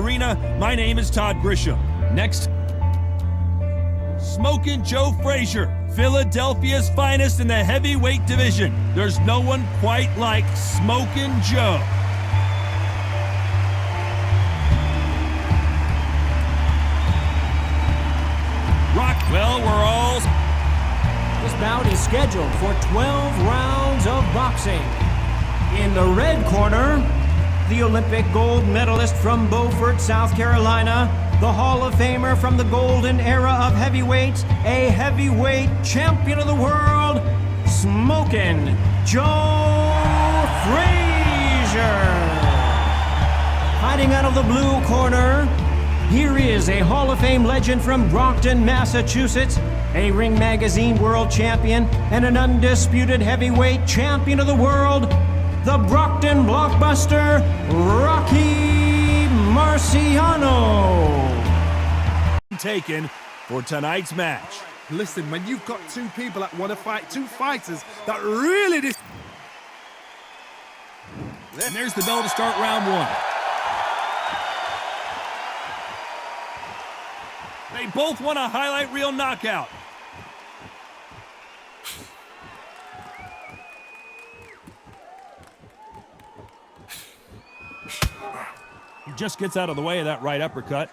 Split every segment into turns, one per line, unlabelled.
arena. My name is Todd Grisham. Next, Smokin' Joe Frazier, Philadelphia's finest in the heavyweight division. There's no one quite like Smokin' Joe. Well, we're all...
This bout is scheduled for 12 rounds of boxing. In the red corner, the Olympic gold medalist from Beaufort, South Carolina, the Hall of Famer from the golden era of heavyweights, a heavyweight champion of the world, Smokin' Joe Frazier. Hiding out of the blue corner, here is a Hall of Fame legend from Brockton, Massachusetts, a Ring Magazine world champion, and an undisputed heavyweight champion of the world, the Brockton blockbuster, Rocky Marciano.
Taken for tonight's match.
Listen, when you've got two people that want to fight, two fighters that really...
And there's the bell to start round one. They both want a highlight reel knockout. He just gets out of the way of that right uppercut.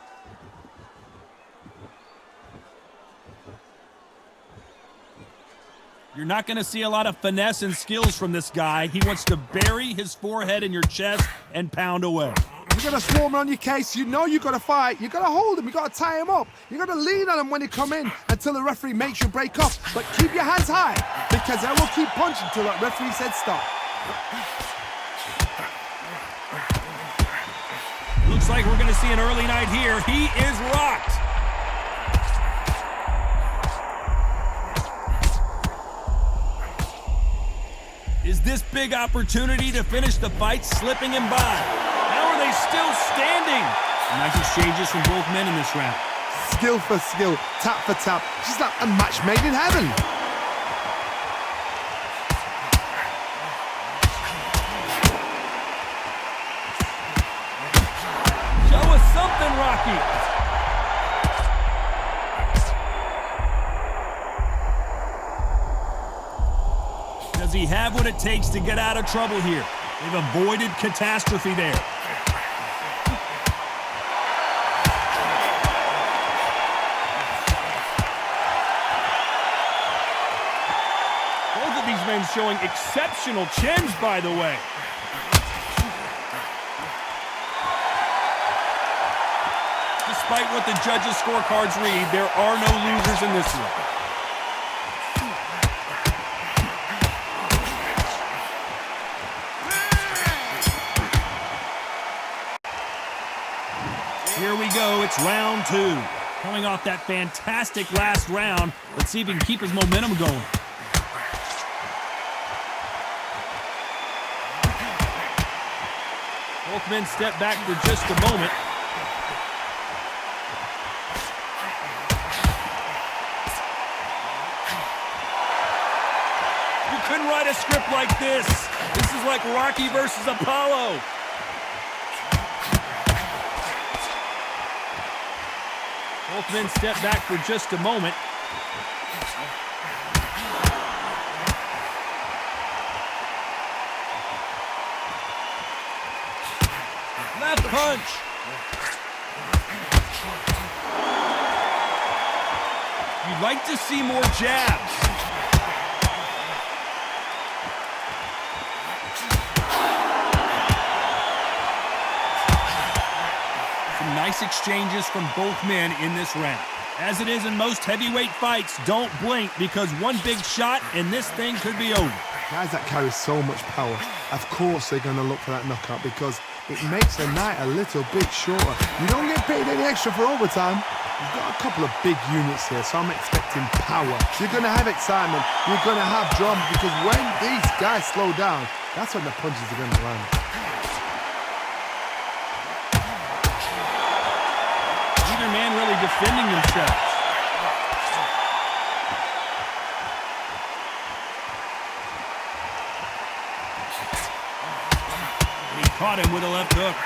You're not going to see a lot of finesse and skills from this guy. He wants to bury his forehead in your chest and pound away.
You're going to swarm on your case. You know you've got to fight. You've got to hold him. You've got to tie him up. You've got to lean on him when you come in until the referee makes you break off. But keep your hands high, because I will keep punching until that referee said stop.
Looks like we're going to see an early night here. He is rocked. Is this big opportunity to finish the fight slipping him by? How are they still standing? Nice exchanges from both men in this round.
Skill for skill, tap for tap. She's like a match made in heaven.
Show us something, Rocky. Does he have what it takes to get out of trouble here? They've avoided catastrophe there. Both of these men showing exceptional chins, by the way. Despite what the judges' scorecards read, there are no losers in this one. Here we go, it's round two. Coming off that fantastic last round, let's see if he can keep his momentum going. Both men step back for just a moment. You couldn't write a script like this. This is like Rocky versus Apollo. Both men step back for just a moment. Left punch. You'd like to see more jabs. Nice exchanges from both men in this round. As it is in most heavyweight fights, don't blink, because one big shot and this thing could be over.
Guys that carry so much power, of course they're going to look for that knockout, because it makes the night a little bit shorter. You don't get paid any extra for overtime. You've got a couple of big units here, so I'm expecting power. You're going to have excitement. You're going to have drama, because when these guys slow down, that's when the punches are going to land.
Man really defending themselves. He caught him with a left hook.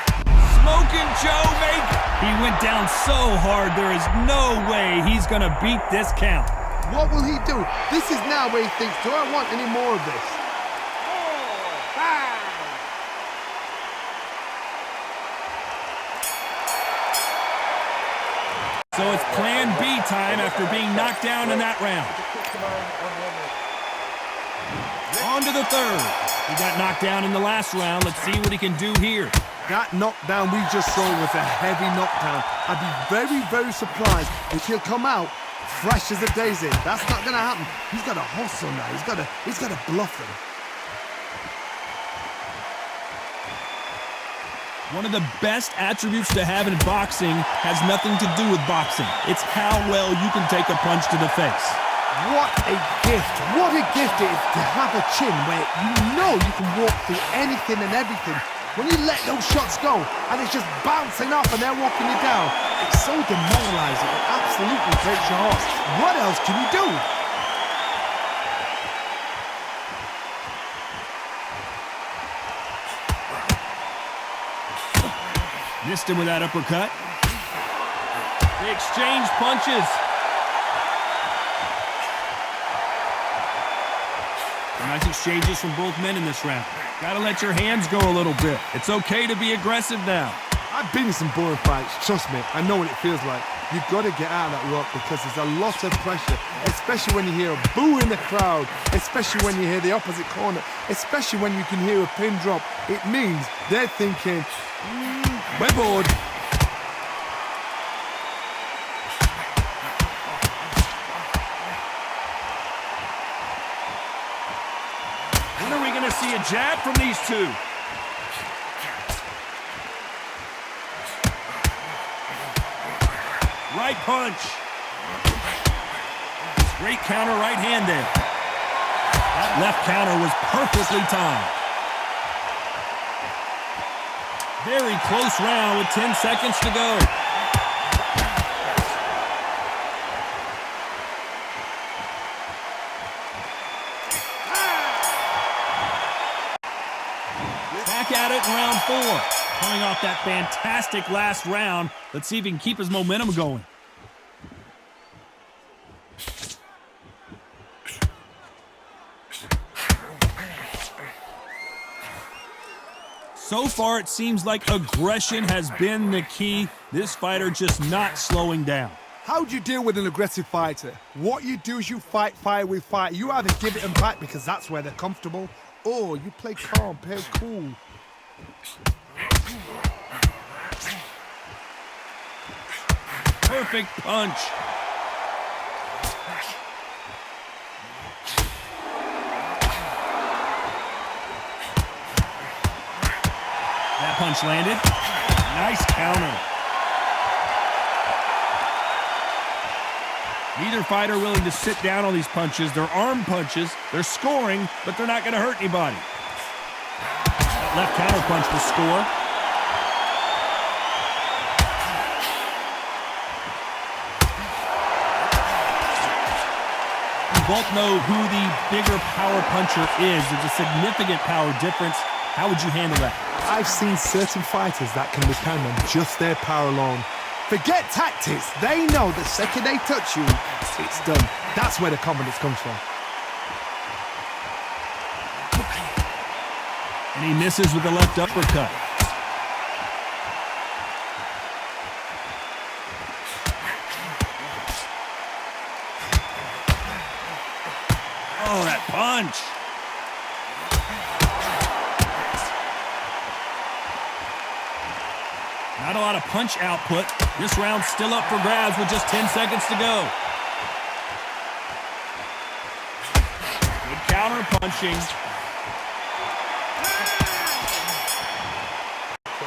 Smokin' Joe He went down so hard, there is no way he's going to beat this count.
What will he do? This is now where he thinks, do I want any more of this?
So it's plan B time after being knocked down in that round. On to the third. He got knocked down in the last round. Let's see what he can do here.
That knockdown we just saw was a heavy knockdown. I'd be very, very surprised if he'll come out fresh as a daisy. That's not going to happen. He's got to hustle now. He's got to bluff him.
One of the best attributes to have in boxing has nothing to do with boxing. It's how well you can take a punch to the face.
What a gift. What a gift it is to have a chin where you know you can walk through anything and everything. When you let those shots go and it's just bouncing off and they're walking you down, it's so demoralizing. It absolutely breaks your heart. What else can you do?
Missed him with that uppercut. They exchange punches. Nice exchanges from both men in this round. Gotta let your hands go a little bit. It's okay to be aggressive now.
I've been in some boring fights, trust me. I know what it feels like. You've got to get out of that rut because there's a lot of pressure, especially when you hear a boo in the crowd, especially when you hear the opposite corner, especially when you can hear a pin drop. It means they're thinking, we're bored.
When are we going to see a jab from these two? Right punch. Great counter right hand there. That left counter was perfectly timed. Very close round with 10 seconds to go. Back at it in round 4. Coming off that fantastic last round, let's see if he can keep his momentum going. So far, it seems like aggression has been the key. This fighter just not slowing down.
How do you deal with an aggressive fighter? What you do is you fight fire with fire. You either give it them back because that's where they're comfortable, or you play calm, play cool.
Perfect punch. That punch landed. Nice counter. Neither fighter willing to sit down on these punches. They're arm punches. They're scoring, but they're not going to hurt anybody. That left counter punch will score. You both know who the bigger power puncher is. There's a significant power difference. How would you handle that?
I've seen certain fighters that can depend on just their power alone. Forget tactics. They know the second they touch you, it's done. That's where the confidence comes from.
And he misses with the left uppercut. Oh, that punch. Not a lot of punch output. This round's still up for grabs with just 10 seconds to go. Good counter punching.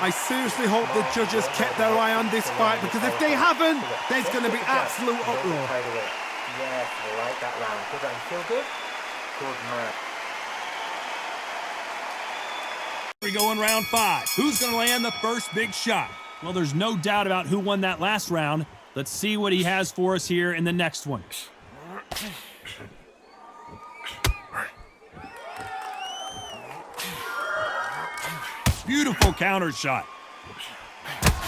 I seriously hope the judges kept their eye on this fight because if they haven't, there's going to be absolute uproar.
Yes, I like that round. Good round. Feel good? Good man.
We go in round 5. Who's going to land the first big shot? Well, there's no doubt about who won that last round. Let's see what he has for us here in the next one. Beautiful counter shot.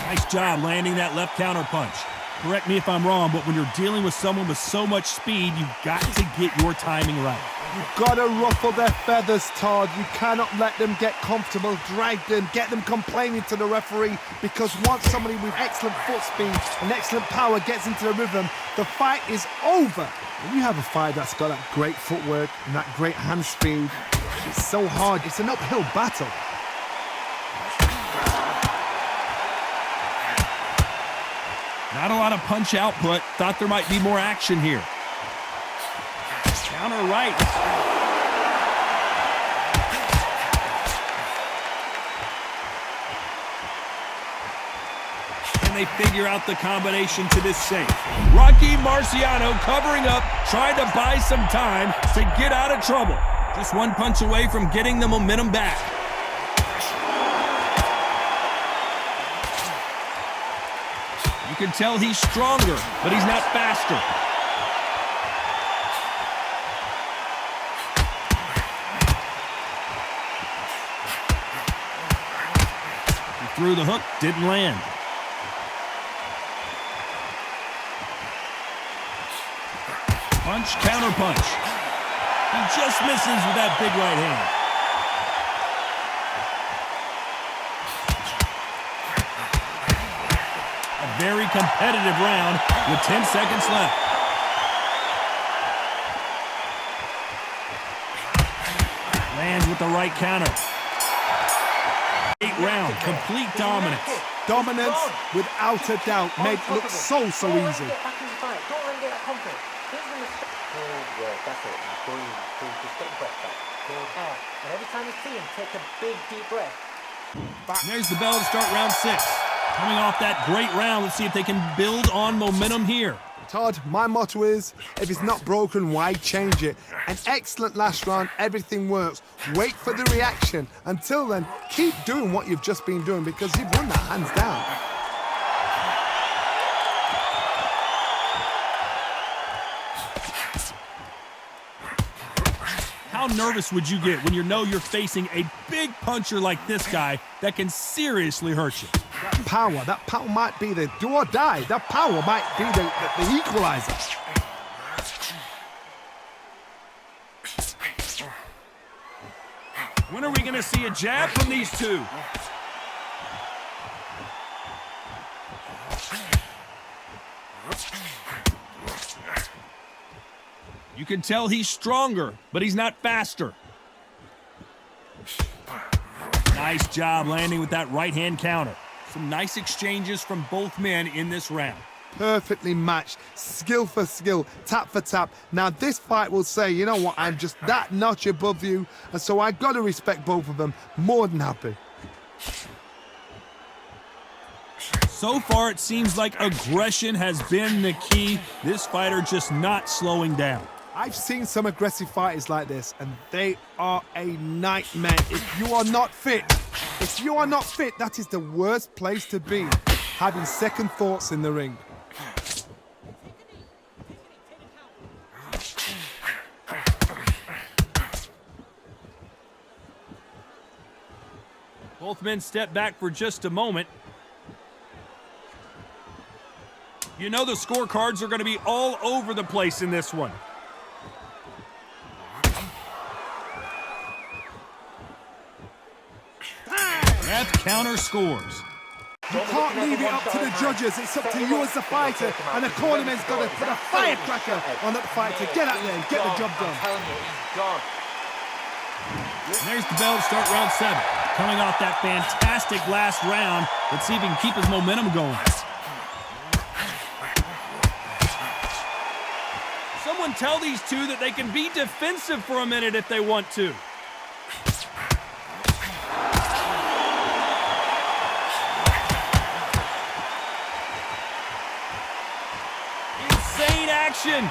Nice job landing that left counter punch. Correct me if I'm wrong, but when you're dealing with someone with so much speed, you've got to get your timing right.
You've got to ruffle their feathers, Todd. You cannot let them get comfortable, drag them, get them complaining to the referee, because once somebody with excellent foot speed and excellent power gets into the rhythm, the fight is over. When you have a fight that's got that great footwork and that great hand speed, it's so hard. It's an uphill battle.
Not a lot of punch output. Thought there might be more action here. Counter right. Can they figure out the combination to this safe? Rocky Marciano covering up, trying to buy some time to get out of trouble. Just one punch away from getting the momentum back. You can tell he's stronger, but he's not faster. He threw the hook, didn't land. Punch, counter punch. He just misses with that big right hand. Very competitive round with 10 seconds left. Lands with the right counter. 8 round, complete dominance.
Dominance, without a doubt, made it look so easy.
Don't let him get that confidence. Good work, that's it. Now breathe. Just get your breath back. Good. And every time you see him, take a big, deep breath.
And there's the bell to start round 6. Coming off that great round, let's see if they can build on momentum here.
Todd, my motto is, if it's not broken, why change it? An excellent last round, everything works. Wait for the reaction. Until then, keep doing what you've just been doing, because you've won that hands down.
How nervous would you get when you know you're facing a big puncher like this guy that can seriously hurt you?
That power might be the do or die. That power might be the equalizer.
When are we going to see a jab from these two? You can tell he's stronger, but he's not faster. Nice job landing with that right-hand counter. Some nice exchanges from both men in this round.
Perfectly matched, skill for skill, tap for tap. Now this fight will say, you know what, I'm just that notch above you, and so I got to respect both of them. More than happy.
So far, it seems like aggression has been the key. This fighter just not slowing down.
I've seen some aggressive fighters like this, and they are a nightmare. If you are not fit, that is the worst place to be, having second thoughts in the ring.
Both men step back for just a moment. You know the scorecards are going to be all over the place in this one. That counter scores.
You can't leave it up to the judges. It's up to you as the fighter, and the cornerman's got to put a firecracker on that fight to get out there and get the job done.
I'm telling you, he's gone.
And there's the bell to start round 7. Coming off that fantastic last round, let's see if he can keep his momentum going. Someone tell these two that they can be defensive for a minute if they want to. Insane action.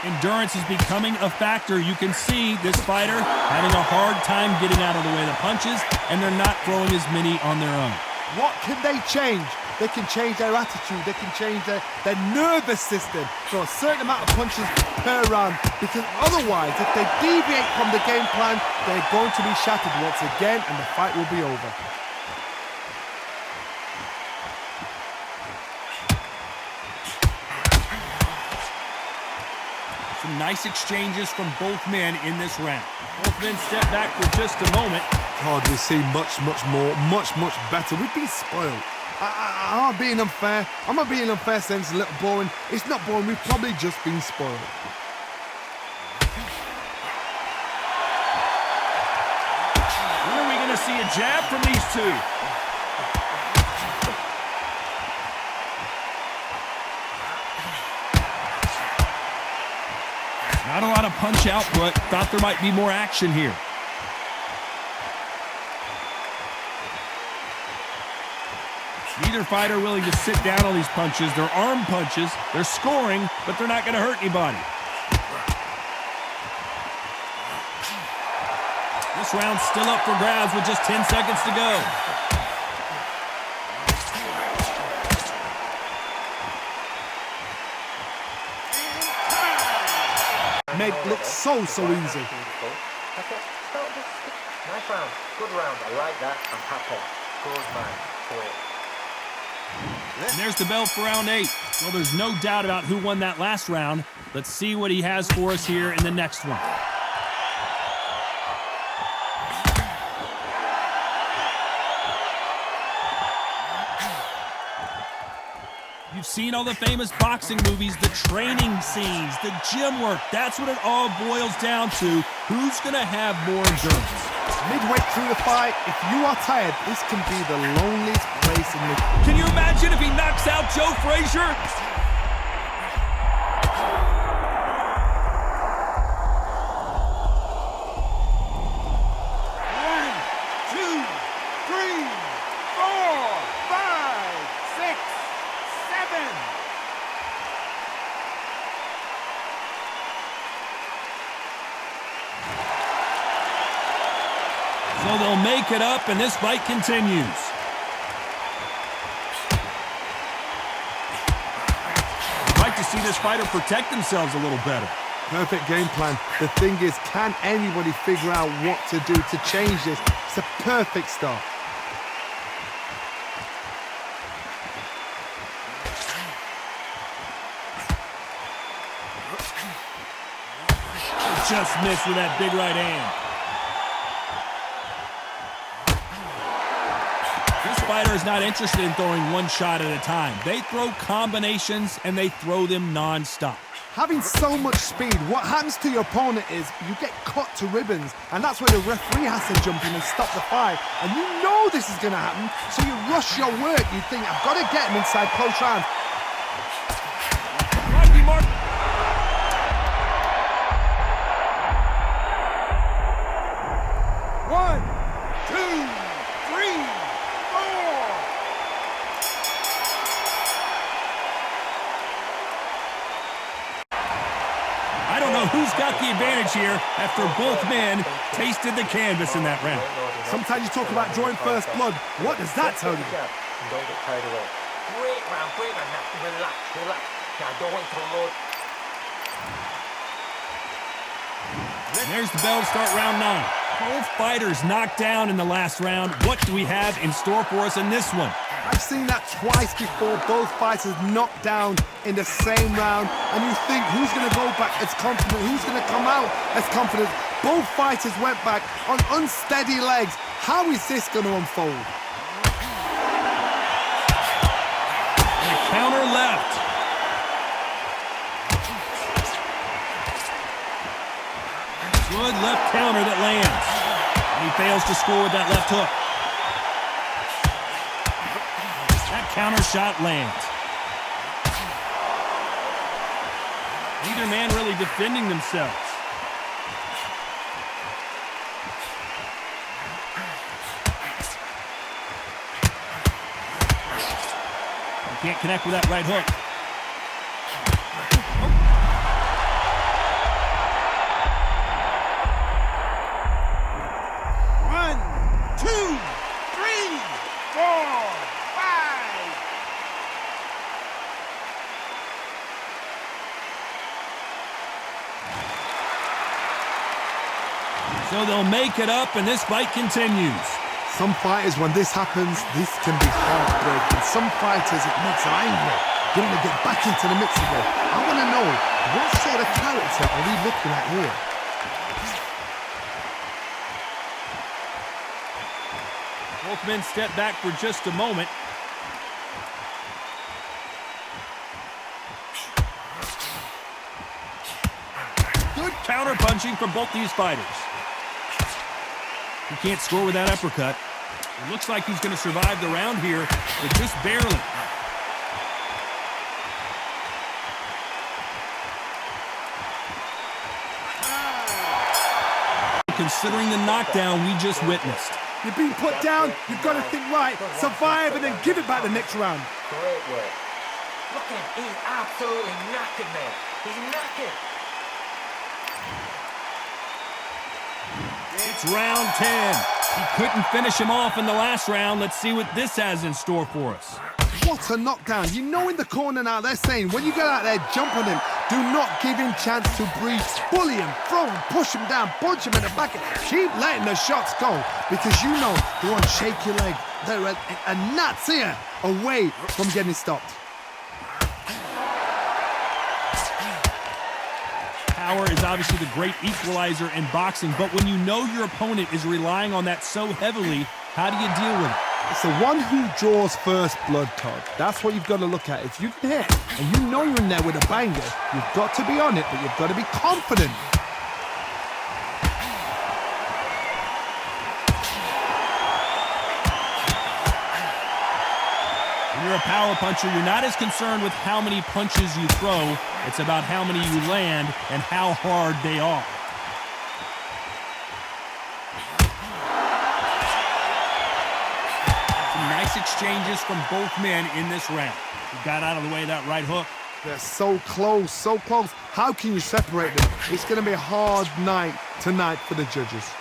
Endurance is becoming a factor. You can see this fighter having a hard time getting out of the way of the punches, and they're not throwing as many on their own.
What can they change? They can change their attitude. They can change their nervous system for a certain amount of punches per round. Because otherwise, if they deviate from the game plan, they're going to be shattered once again, and the fight will be over.
Some nice exchanges from both men in this round. Both men step back for just a moment.
God, we see much more, much better. We've been spoiled. I'm not being unfair. I'm not being unfair saying it's a little boring. It's not boring. We've probably just been spoiled.
When are we going to see a jab from these two? Not a lot of punch output. Thought there might be more action here. Neither fighter willing to sit down on these punches. They're arm punches. They're scoring, but they're not going to hurt anybody. This round's still up for grabs with just 10 seconds to go.
Made it look so easy.
That's it. Nice round. Good round. I like that. I'm happy. Good man. Great.
And there's the bell for round 8. Well, there's no doubt about who won that last round. Let's see what he has for us here in the next one. You've seen all the famous boxing movies, the training scenes, the gym work. That's what it all boils down to. Who's going to have more endurance?
Midway through the fight, if you are tired, this can be the loneliest place in the...
Can you imagine if he knocks out Joe Frazier? So they'll make it up, and this fight continues. I'd like to see this fighter protect themselves a little better.
Perfect game plan. The thing is, can anybody figure out what to do to change this? It's a perfect start.
Just missed with that big right hand. This fighter is not interested in throwing one shot at a time. They throw combinations, and they throw them non-stop.
Having so much speed, what happens to your opponent is you get cut to ribbons, and that's where the referee has to jump in and stop the fight. And you know this is going to happen, so you rush your work. You think, I've got to get him inside close rounds.
One, two, three, four. I don't know who's got the advantage here after both men tasted the canvas in that round.
Sometimes you talk about drawing first blood. What does that tell you?
Don't get carried away. Great round. Now, relax. Now, don't wait till load.
And there's the bell to start round 9. Both fighters knocked down in the last round. What do we have in store for us in this one?
I've seen that twice before. Both fighters knocked down in the same round. And you think, who's going to go back as confident? Who's going to come out as confident? Both fighters went back on unsteady legs. How is this going to unfold?
And a counter left. Good left counter that lands. And he fails to score with that left hook. That counter shot lands. Neither man really defending themselves. He can't connect with that right hook. So So they'll make it up, and this fight continues.
Some fighters, when this happens, this can be heartbreaking. Some fighters, it makes them angry. They want to get back into the mix again. I want to know, what sort of character are we looking at here?
Both men step back for just a moment. Good counter-punching from both these fighters. He can't score with that uppercut. It looks like he's going to survive the round here, but just barely. Considering the knockdown we just witnessed.
You're being put down, you've got to think right, survive and then give it back the next round.
Great work. Look at him, he's absolutely knackered, man. He's knackered.
It's round 10. He couldn't finish him off in the last round. Let's see what this has in store for us.
What a knockdown. You know in the corner now, they're saying, when you get out there, jump on him. Do not give him chance to breathe. Bully him, throw him, push him down, punch him in the back. Keep letting the shots go because you know they want to shake your leg. They're a gnat's ear away from getting stopped.
Power is obviously the great equalizer in boxing, but when you know your opponent is relying on that so heavily, how do you deal with it?
It's the one who draws first blood, Todd. That's what you've got to look at. If you can hit and you know you're in there with a banger, you've got to be on it, but you've got to be confident.
When you're a power puncher, you're not as concerned with how many punches you throw. It's about how many you land and how hard they are. Some nice exchanges from both men in this round. He got out of the way of that right hook.
They're so close, so close. How can you separate them? It's going to be a hard night tonight for the judges.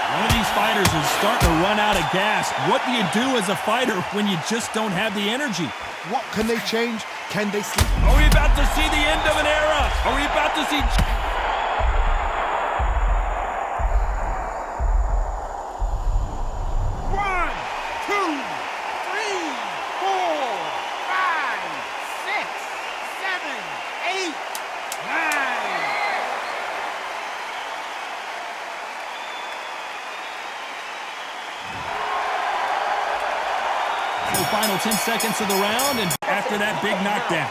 One of these fighters is starting to run out of gas. What do you do as a fighter when you just don't have the energy?
What can they change? Can they sleep?
Are we about to see the end of an era? Are we about to see... Final 10 seconds of the round, and after that big knockdown.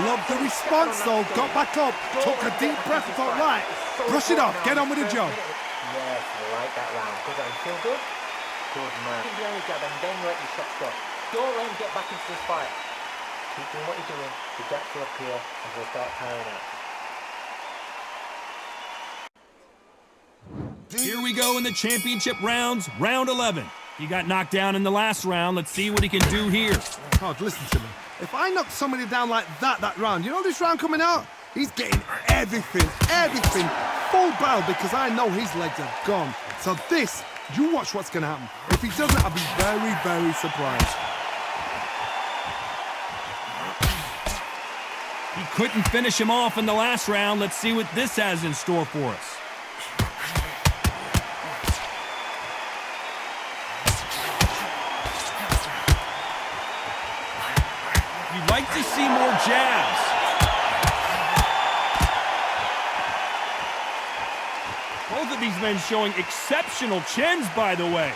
Love the response, though. Got back up, took a deep breath, thought, right, brush it off, get on with the job.
Yes, I like that round. Good round. Feel good? Good man. Keep behind your jab and then let your shots go. Don't let him get back into this fight. Keep doing what you're doing. The gaps will appear and he'll start tiring out.
Here we go in the championship rounds, round 11. He got knocked down in the last round. Let's see what he can do here.
Todd, listen to me. If I knock somebody down like that round, you know this round coming out? He's getting everything, full barrel because I know his legs are gone. So this, you watch what's going to happen. If he doesn't, I'll be very, very surprised.
He couldn't finish him off in the last round. Let's see what this has in store for us. You'd like to see more jabs. Both of these men showing exceptional chins, by the way.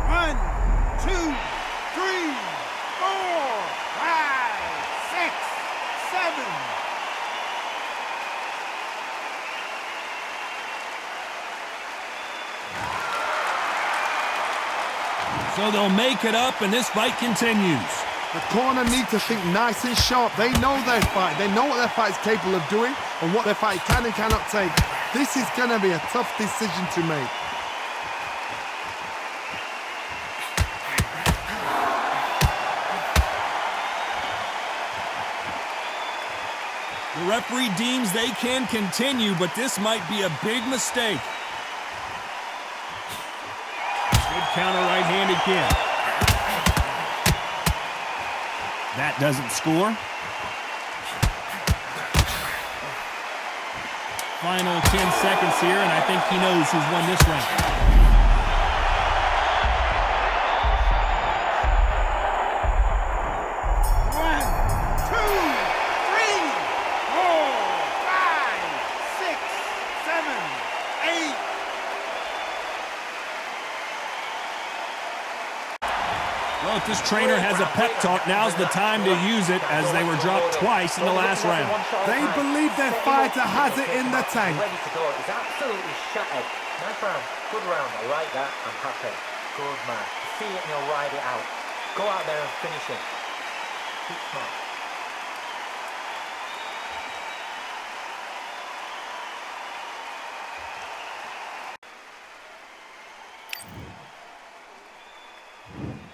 One, two, three, 4, 5, 6, 7.
So they'll make it up, and this fight continues.
The corner need to think nice and sharp. They know their fight. They know what their fight is capable of doing and what their fight can and cannot take. This is going to be a tough decision to make.
The referee deems they can continue, but this might be a big mistake. Good counter right hand again. That doesn't score. Final 10 seconds here, and I think he knows who's won this round. Well, if this trainer has a pep talk, now's the time to use it, as they were dropped twice in the last round.
They believe their fighter has it in the tank.
Ready to go. He's absolutely shattered. Nice round. Good round. I like that. I'm happy. Good man. See it and he'll ride it out. Go out there and finish him. Keep smart.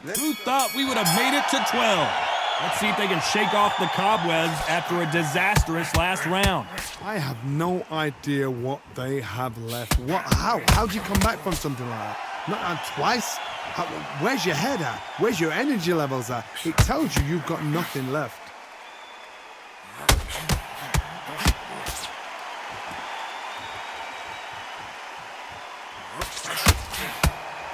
Who thought we would have made it to 12? Let's see if they can shake off the cobwebs after a disastrous last round.
I have no idea what they have left. How'd you come back from something like that? Not on twice? Where's your head at? Where's your energy levels at? It tells you you've got nothing left.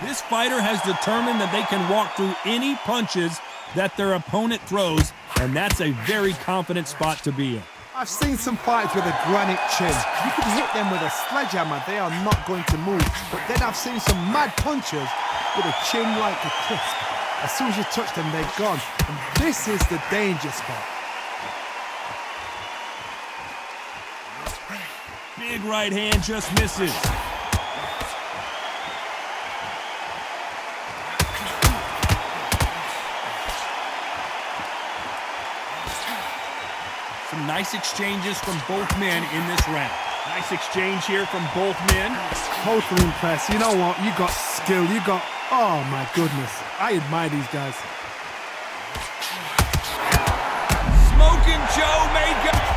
This fighter has determined that they can walk through any punches that their opponent throws, and that's a very confident spot to be in.
I've seen some fighters with a granite chin. You can hit them with a sledgehammer, they are not going to move. But then I've seen some mad punchers with a chin like a crisp. As soon as you touch them, they're gone. And this is the danger spot.
Big right hand just misses. Some nice exchanges from both men in this round. Nice exchange here from both men.
Totally impressed. You know what? You got skill. You got... Oh, my goodness. I admire these guys.
Smoking Joe made...